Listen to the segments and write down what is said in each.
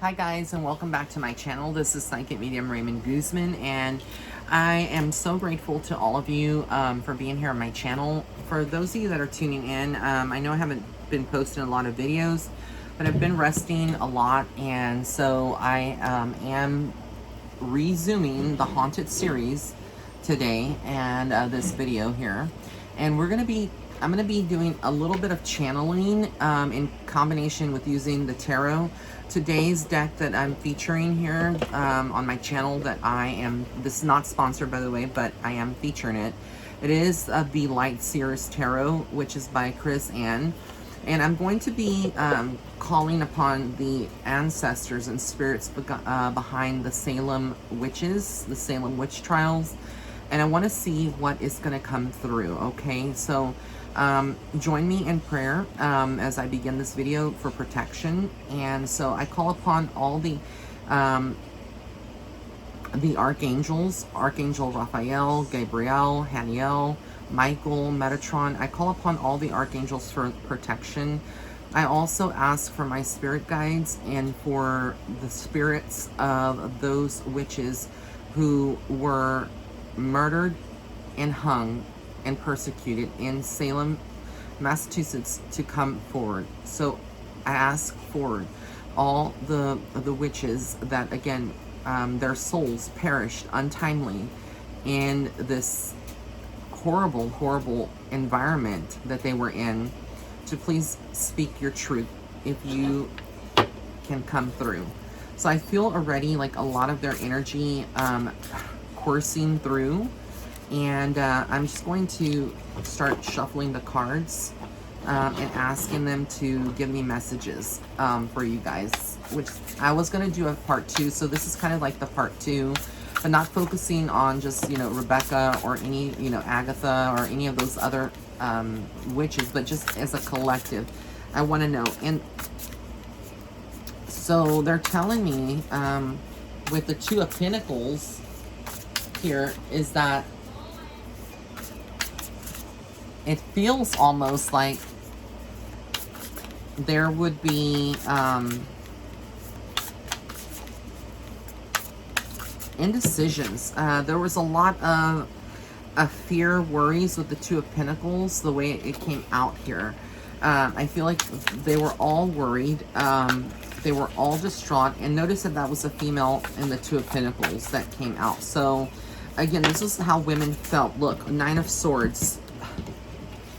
Hi guys, and welcome back to my channel. This is Psychic Medium Raymond Guzman, and I am so grateful to all of you for being here on my channel. For those of you that are tuning in, I know I haven't been posting a lot of videos, but I've been resting a lot, and so I am resuming the Haunted series today and this video here. And I'm going to be doing a little bit of channeling in combination with using the tarot. Today's deck that I'm featuring here on my channel this is not sponsored by the way, but I am featuring it. It is the Light Seers Tarot, which is by Chris Ann. And I'm going to be calling upon the ancestors and spirits behind the Salem witches, the Salem witch trials. And I want to see what is going to come through, okay? So join me in prayer as I begin this video for protection. And so I call upon all the archangels, Archangel Raphael, Gabriel, Haniel, Michael, Metatron. I call upon all the archangels for protection. I also ask for my spirit guides and for the spirits of those witches who were murdered and hung and persecuted in Salem, Massachusetts, to come forward. So I ask for all the witches that, again, their souls perished untimely in this horrible, horrible environment that they were in, to please speak your truth if you can come through. So I feel already like a lot of their energy coursing through, and I'm just going to start shuffling the cards and asking them to give me messages for you guys, which I was going to do a part 2, so this is kind of like the part 2, but not focusing on just, you know, Rebecca or any, you know, Agatha or any of those other witches, but just as a collective. I want to know. And so they're telling me with the Two of Pentacles here is that it feels almost like there would be indecisions. There was a lot of fear, worries with the Two of Pentacles, the way it came out here. I feel like they were all worried. They were all distraught. And notice that was a female in the Two of Pentacles that came out. So again, this is how women felt. Look, Nine of Swords.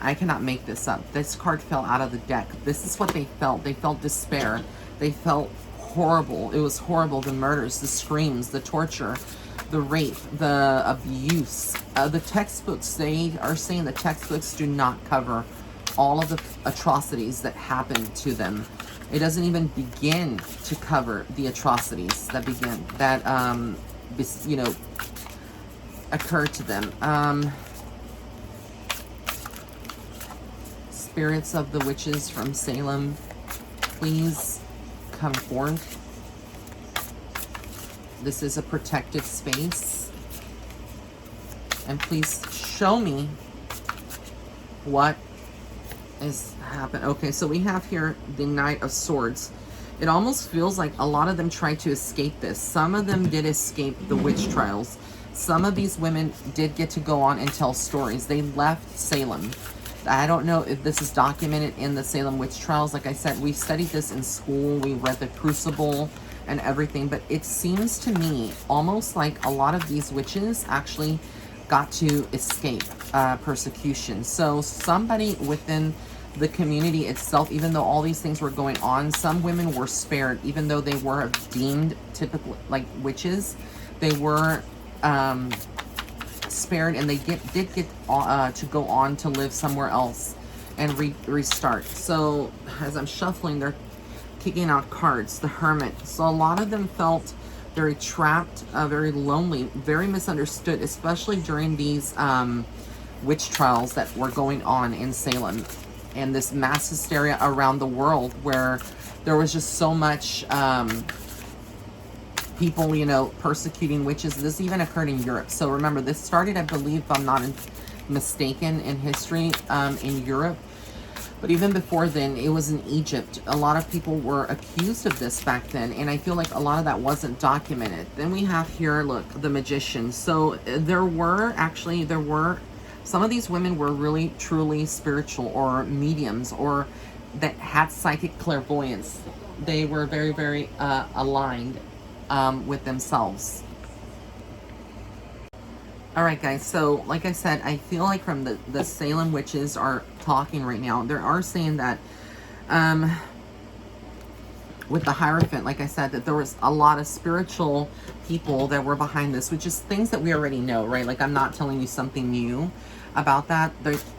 I cannot make this up. This card fell out of the deck. This is what they felt. They felt despair. They felt horrible. It was horrible. The murders, the screams, the torture, the rape, the abuse. The textbooks, they are saying the textbooks do not cover all of the atrocities that happened to them. It doesn't even begin to cover the atrocities that you know, occurred to them. Spirits of the witches from Salem, please come forth. This is a protected space. And please show me what is happening. Okay, so we have here the Knight of Swords. It almost feels like a lot of them tried to escape this. Some of them did escape the witch trials. Some of these women did get to go on and tell stories. They left Salem. I don't know if this is documented in the Salem witch trials. Like I said, we studied this in school. We read the Crucible and everything. But it seems to me almost like a lot of these witches actually got to escape persecution. So somebody within the community itself, even though all these things were going on, some women were spared, even though they were deemed typically like witches. They were spared, and they did get to go on to live somewhere else and restart. So as I'm shuffling, they're kicking out cards. The Hermit. So a lot of them felt very trapped, very lonely, very misunderstood, especially during these witch trials that were going on in Salem, and this mass hysteria around the world, where there was just so much people, you know, persecuting witches. This even occurred in Europe. So remember, this started, I believe, if I'm not mistaken, in history in Europe. But even before then, it was in Egypt. A lot of people were accused of this back then, and I feel like a lot of that wasn't documented. Then we have here, look, the magician. So there were some of these women were really truly spiritual, or mediums, or that had psychic clairvoyance. They were very, very aligned with themselves. All right, guys. So, like I said, I feel like from the Salem witches are talking right now. They are saying that with the Hierophant, like I said, that there was a lot of spiritual people that were behind this, which is things that we already know, right? Like, I'm not telling you something new about that.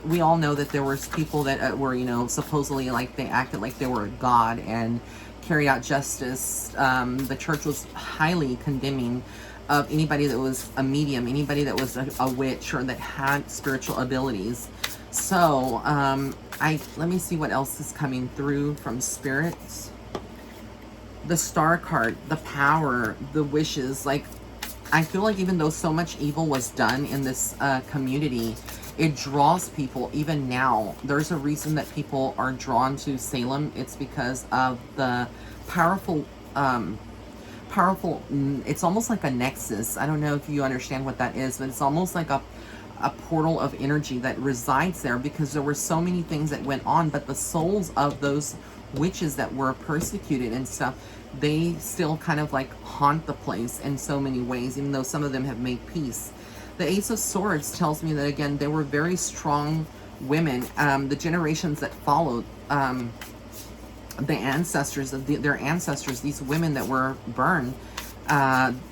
We all know that there was people that were, you know, supposedly like they acted like they were God and carried out justice. The church was highly condemning of anybody that was a medium, anybody that was a witch or that had spiritual abilities. So, let me see what else is coming through from spirits. The Star card, the power, the wishes. Like, I feel like even though so much evil was done in this community, it draws people even now. There's a reason that people are drawn to Salem. It's because of the powerful, it's almost like a nexus. I don't know if you understand what that is, but it's almost like a portal of energy that resides there, because there were so many things that went on, but the souls of those witches that were persecuted and stuff, they still kind of like haunt the place in so many ways, even though some of them have made peace. The Ace of Swords tells me that, again, they were very strong women. The generations that followed, the ancestors of their ancestors, these women that were burned,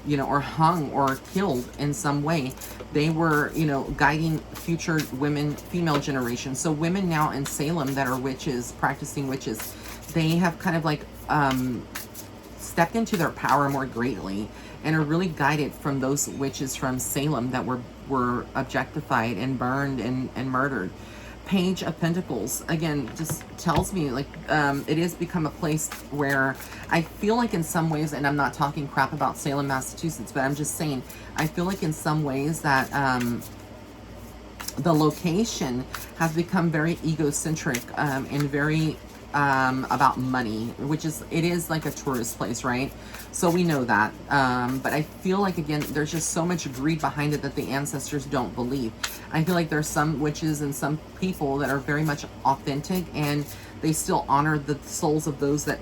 you know, or hung or killed in some way, they were, you know, guiding future women, female generations. So women now in Salem that are witches, practicing witches, they have kind of like stepped into their power more greatly and are really guided from those witches from Salem that were objectified and burned and murdered. Page of Pentacles, again, just tells me like it has become a place where I feel like in some ways, and I'm not talking crap about Salem, Massachusetts, but I'm just saying, I feel like in some ways that the location has become very egocentric and very about money, which is, it is like a tourist place, right? So we know that. But I feel like, again, there's just so much greed behind it that the ancestors don't believe. I feel like there's some witches and some people that are very much authentic, and they still honor the souls of those that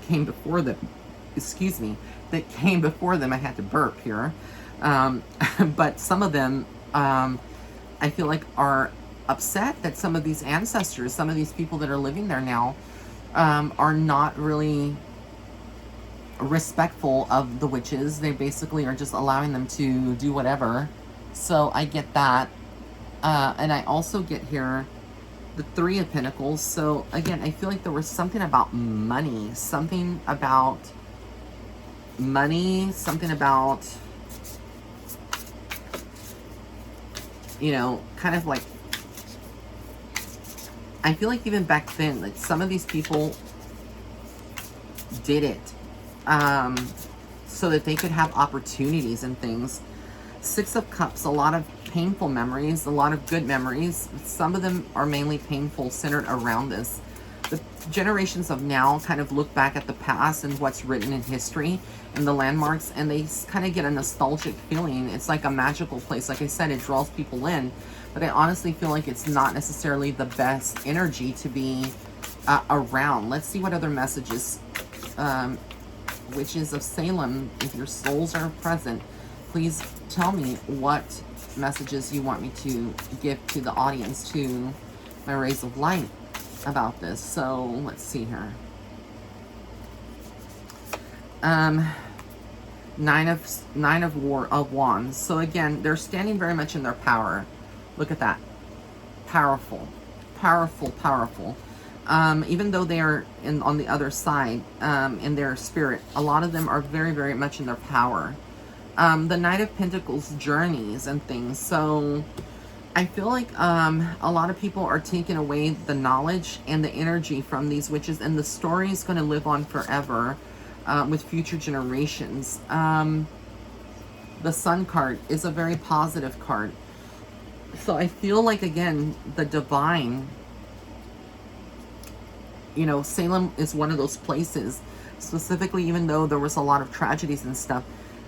came before them. Excuse me, that came before them. I had to burp here. But some of them, I feel like, are upset that some of these ancestors, some of these people that are living there now, are not really respectful of the witches. They basically are just allowing them to do whatever. So I get that. And I also get here the Three of Pentacles. So again, I feel like there was something about money, something about, you know, kind of like, I feel like even back then, like some of these people did it so that they could have opportunities and things. Six of Cups, a lot of painful memories, a lot of good memories. Some of them are mainly painful, centered around this. The generations of now kind of look back at the past and what's written in history and the landmarks, and they kind of get a nostalgic feeling. It's like a magical place. Like I said, it draws people in. But I honestly feel like it's not necessarily the best energy to be around. Let's see what other messages. Witches of Salem, if your souls are present, please tell me what messages you want me to give to the audience, to my rays of light about this. So let's see here. Nine of Wands. So again, they're standing very much in their power. Look at that. Powerful. Powerful, powerful. Even though they are on the other side, in their spirit, a lot of them are very, very much in their power. The Knight of Pentacles, journeys and things. So I feel like a lot of people are taking away the knowledge and the energy from these witches, and the story is going to live on forever with future generations. The Sun card is a very positive card. So I feel like, again, the divine you know, Salem is one of those places, specifically, even though there was a lot of tragedies and stuff,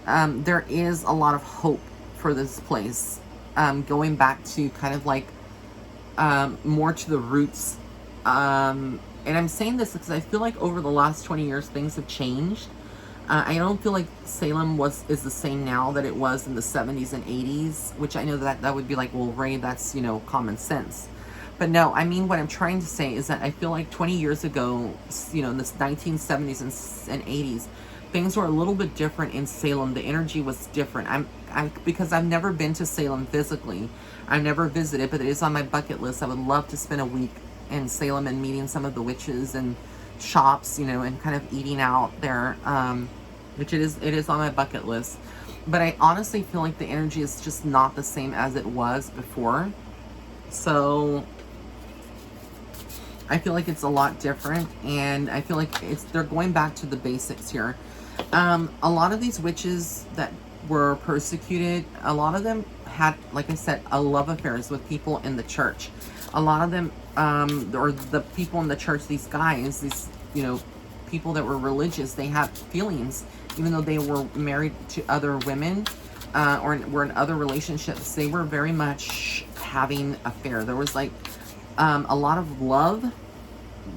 there is a lot of hope for this place. Going back to kind of like more to the roots. And I'm saying this because I feel like over the last 20 years, things have changed. I don't feel like Salem is the same now that it was in the 70s and 80s, which I know that would be like, well, Ray, that's, you know, common sense. But no, I mean, what I'm trying to say is that I feel like 20 years ago, you know, in the 1970s and 80s, things were a little bit different in Salem. The energy was different. Because I've never been to Salem physically. I've never visited, but it is on my bucket list. I would love to spend a week in Salem and meeting some of the witches and shops, you know, and kind of eating out there, which it is on my bucket list. But I honestly feel like the energy is just not the same as it was before. So I feel like it's a lot different, and I feel like they're going back to the basics here. A lot of these witches that were persecuted, a lot of them had, like I said, love affairs with people in the church. A lot of them, or the people in the church, these guys, these, you know, people that were religious, they had feelings, even though they were married to other women, or were in other relationships. They were very much having an affair. There was like a lot of love,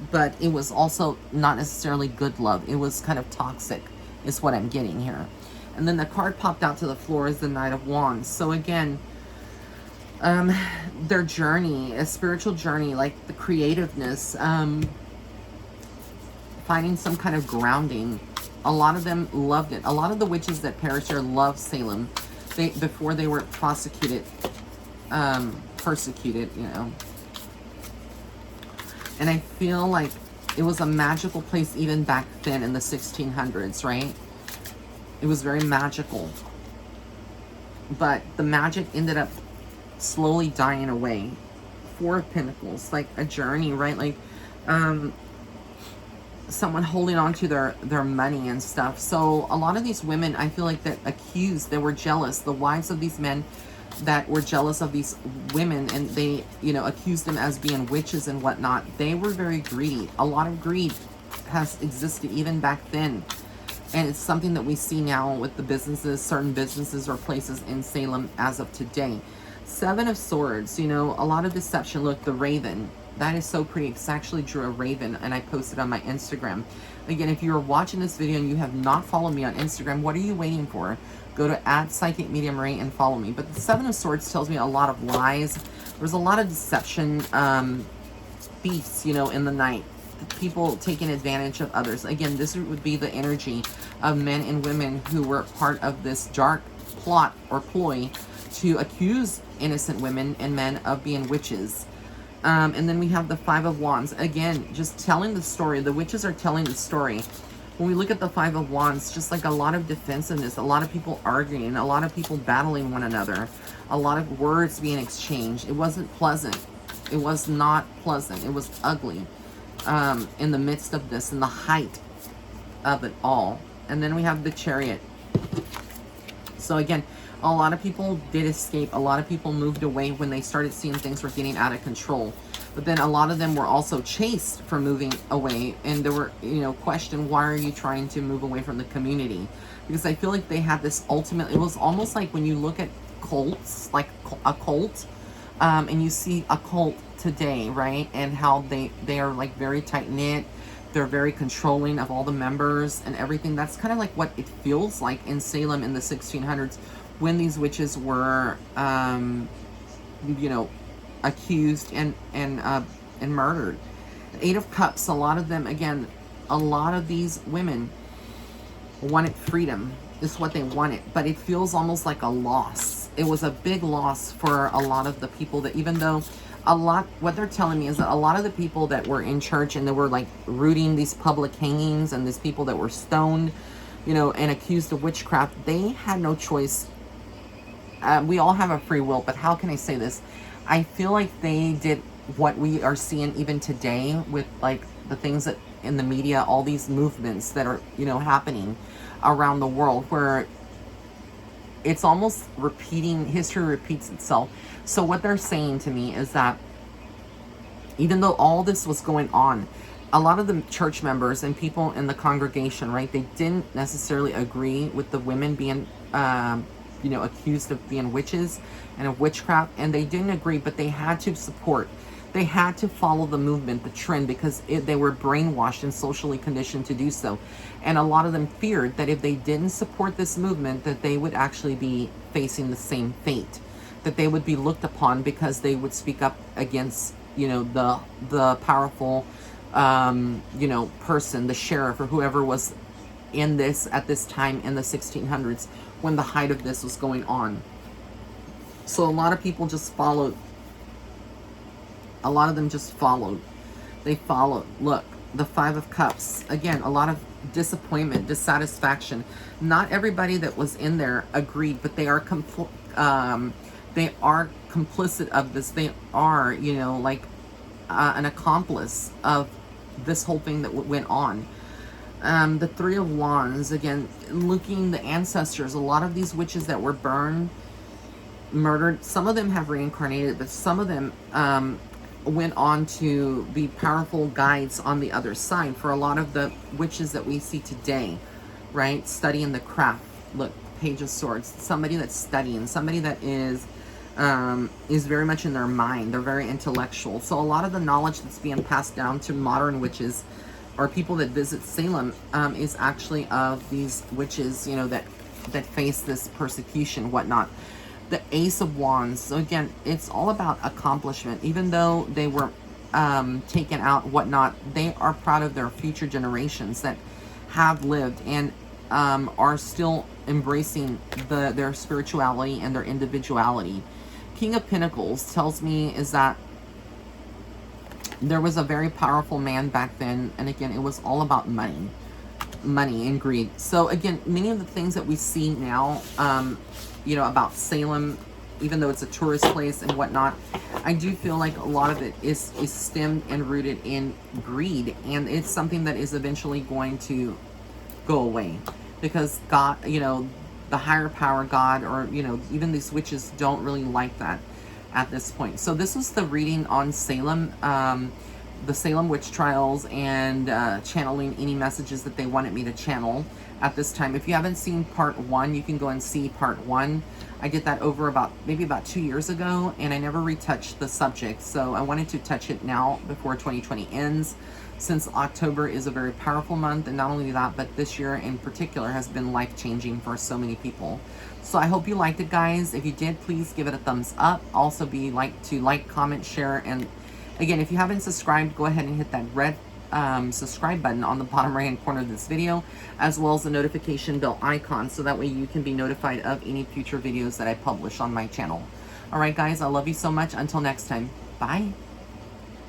but it was also not necessarily good love. It was kind of toxic, is what I'm getting here. And then the card popped out to the floor is the Knight of Wands. So again, their journey, a spiritual journey, like the creativeness, finding some kind of grounding. A lot of them loved it. A lot of the witches that perished here loved Salem. Before they were persecuted, you know. And I feel like it was a magical place even back then in the 1600s, right? It was very magical. But the magic ended up slowly dying away. Four of Pentacles, like a journey, right? Like someone holding on to their money and stuff. So a lot of these women, I feel like, that accused, they were jealous. The wives of these men that were jealous of these women, and they, you know, accused them as being witches and whatnot. They were very greedy. A lot of greed has existed even back then. And it's something that we see now with the businesses, certain businesses or places in Salem as of today. Seven of Swords, you know, a lot of deception. Look, the Raven. That is so pretty. I actually drew a raven and I posted on my Instagram. Again, if you're watching this video and you have not followed me on Instagram, what are you waiting for? Go to @PsychicMediumRay and follow me. But the Seven of Swords tells me a lot of lies. There's a lot of deception, beasts, you know, in the night. People taking advantage of others. Again, this would be the energy of men and women who were part of this dark plot or ploy to accuse innocent women and men of being witches. And then we have the Five of Wands. Again, just telling the story. The witches are telling the story. When we look at the Five of Wands, just like a lot of defensiveness, a lot of people arguing, a lot of people battling one another, a lot of words being exchanged. It wasn't pleasant. It was not pleasant. It was ugly. In the midst of this, in the height of it all. And then we have the Chariot. So again, a lot of people did escape. A lot of people moved away when they started seeing things were getting out of control. But then a lot of them were also chased for moving away. And there were, you know, questioned, why are you trying to move away from the community? Because I feel like they had this ultimate, it was almost like when you look at cults, like a cult, and you see a cult today, right? And how they are like very tight-knit. They're very controlling of all the members and everything. That's kind of like what it feels like in Salem in the 1600s when these witches were, you know, accused and murdered. Eight of Cups, a lot of them, again, a lot of these women wanted freedom. Is what they wanted, but it feels almost like a loss. It was a big loss for a lot of the people that, even though what they're telling me is that a lot of the people that were in church and they were like rooting these public hangings and these people that were stoned, you know, and accused of witchcraft, they had no choice. We all have a free will, but how can I say this? I feel like they did what we are seeing even today with like the things that in the media, all these movements that are, you know, happening around the world, where it's almost repeating, history repeats itself. So what they're saying to me is that even though all this was going on, a lot of the church members and people in the congregation, right, they didn't necessarily agree with the women being, accused of being witches and of witchcraft, and they didn't agree, but they had to support. They had to follow the movement, the trend, because they were brainwashed and socially conditioned to do so. And a lot of them feared that if they didn't support this movement, that they would actually be facing the same fate, that they would be looked upon because they would speak up against, the powerful, person, the sheriff or whoever was in this at this time in the 1600s when the height of this was going on. So a lot of people just followed. A lot of them just followed. They followed. Look, the Five of Cups. Again, a lot of disappointment, dissatisfaction. Not everybody that was in there agreed, but they are complicit of this. They are, an accomplice of this whole thing that went on. The Three of Wands, again, looking the ancestors. A lot of these witches that were burned, murdered, some of them have reincarnated, but some of them went on to be powerful guides on the other side for a lot of the witches that we see today, right? Studying the craft. Look, Page of Swords. Somebody that's studying, somebody that is very much in their mind. They're very intellectual. So a lot of the knowledge that's being passed down to modern witches or people that visit Salem is actually of these witches, that face this persecution, whatnot. The Ace of Wands. So again, it's all about accomplishment. Even though they were taken out, whatnot, they are proud of their future generations that have lived and are still embracing their spirituality and their individuality. King of Pentacles tells me is that there was a very powerful man back then, and again, it was all about money and greed. So again, many of the things that we see now, about Salem, even though it's a tourist place and whatnot, I do feel like a lot of it is stemmed and rooted in greed, and it's something that is eventually going to go away because God, the higher power, God, or even these witches don't really like that at this point. So this was the reading on Salem, the Salem witch trials, and channeling any messages that they wanted me to channel at this time. If you haven't seen part 1, you can go and see part 1. I did that over maybe about 2 years ago, and I never retouched the subject. So I wanted to touch it now before 2020 ends, since October is a very powerful month, and not only that, but this year in particular has been life-changing for so many people. So I hope you liked it, guys. If you did, please give it a thumbs up. Also like, comment, share, and again, if you haven't subscribed, go ahead and hit that red subscribe button on the bottom right hand corner of this video, as well as the notification bell icon, so that way you can be notified of any future videos that I publish on my channel. Alright guys, I love you so much. Until next time, bye.